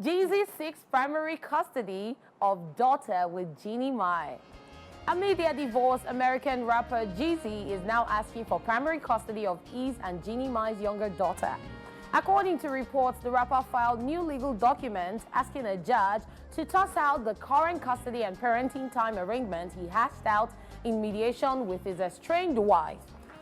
Jeezy seeks primary custody of daughter with Jeannie Mai. Amid their divorce, American rapper Jeezy is now asking for primary custody of his and Jeannie Mai's younger daughter. According to reports, the rapper filed new legal documents asking a judge to toss out the current custody and parenting time arrangement he hashed out in mediation with his estranged wife.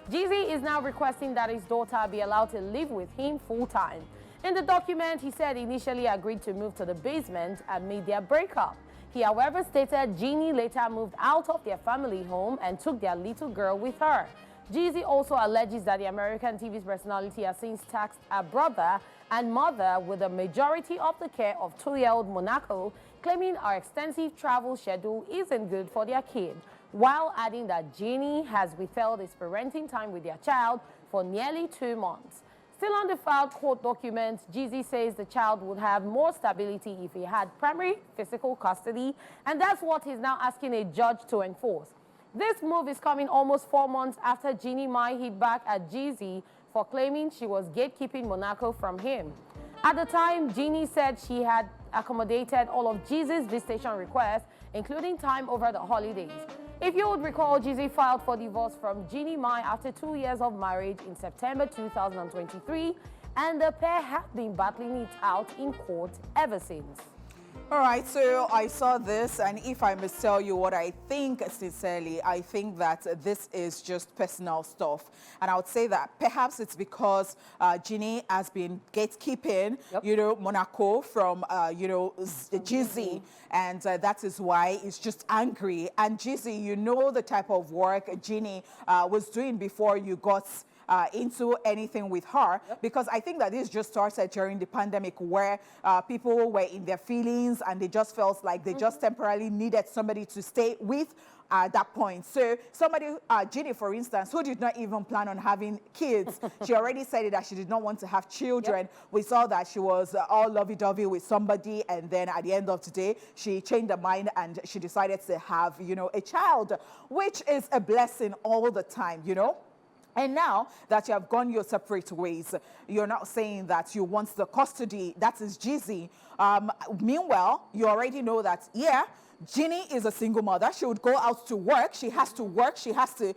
Jeezy is now requesting that his daughter be allowed to live with him full-time. In the document, he said he initially agreed to move to the basement amid their breakup. He, however, stated Jeannie later moved out of their family home and took their little girl with her. Jeezy also alleges that the American TV's personality has since tasked her brother and mother with the majority of the care of 2-year-old Monaco, claiming her extensive travel schedule isn't good for their kid, while adding that Jeannie has withheld his parenting time with their child for nearly 2 months. Still on the filed court documents, Jeezy says the child would have more stability if he had primary physical custody, and that's what he's now asking a judge to enforce. This move is coming almost 4 months after Jeannie Mai hit back at Jeezy for claiming she was gatekeeping Monaco from him. At the time, Jeannie said she had accommodated all of Jeezy's visitation requests, including time over the holidays. If you would recall, Jeezy filed for divorce from Jeannie Mai after 2 years of marriage in September 2023, and the pair have been battling it out in court ever since. All right, so I saw this, and if I must tell you what I think, sincerely, I think that this is just personal stuff. And I would say that perhaps it's because Jeannie has been gatekeeping, Monaco from, Jeezy. And that is why he's just angry. And Jeezy, you know the type of work Jeannie was doing before you got into anything with her, because I think that this just started during the pandemic, where people were in their feelings and they just felt like they just temporarily needed somebody to stay with at that point. So somebody, Jeannie, for instance, who did not even plan on having kids, she already said that she did not want to have children. We saw that she was all lovey-dovey with somebody, and then at the end of the day, she changed her mind and she decided to have, a child, which is a blessing all the time, And now that you have gone your separate ways, you're not saying that you want the custody. That is Jeezy. Meanwhile, you already know that, Jeannie is a single mother. She would go out to work. She has to work. She has to,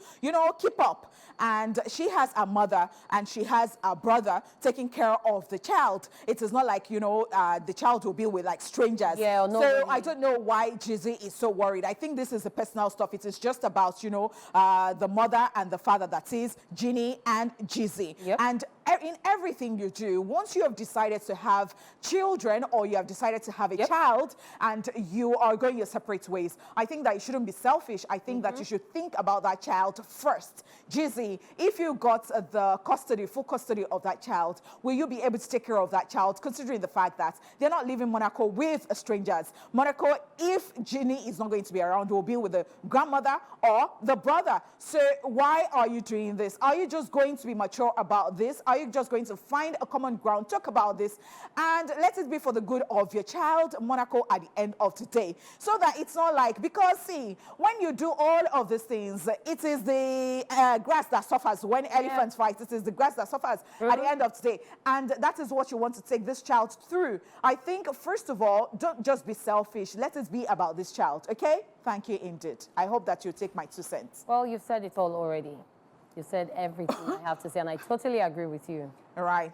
keep up. And she has a mother and she has a brother taking care of the child. It is not like, the child will be with like strangers. Yeah, no, so I don't know why Jeezy is so worried. I think this is the personal stuff. It is just about, the mother and the father, that is Jeannie and Jeezy. And in everything you do, once you have decided to have children or you have decided to have a child and you are going your separate ways, I think that you shouldn't be selfish. I think that you should think about that child first. Jeezy, if you got the full custody of that child, will you be able to take care of that child, considering the fact that they're not living in Monaco with strangers? Monaco, if Jeannie is not going to be around, will be with the grandmother or the brother. So why are you doing this? Are you just going to be mature about this? Are you just going to find a common ground, talk about this, and let it be for the good of your child, Monaco, at the end of the day? So that it's not like, because see, when you do all of these things, it is the grass that suffers. When elephants fight, it is the grass that suffers at the end of the day. And that is what you want to take this child through. I think, first of all, don't just be selfish. Let it be about this child, okay? Thank you indeed. I hope that you take my 2 cents. Well, you've said it all already. You said everything I have to say, and I totally agree with you. All right.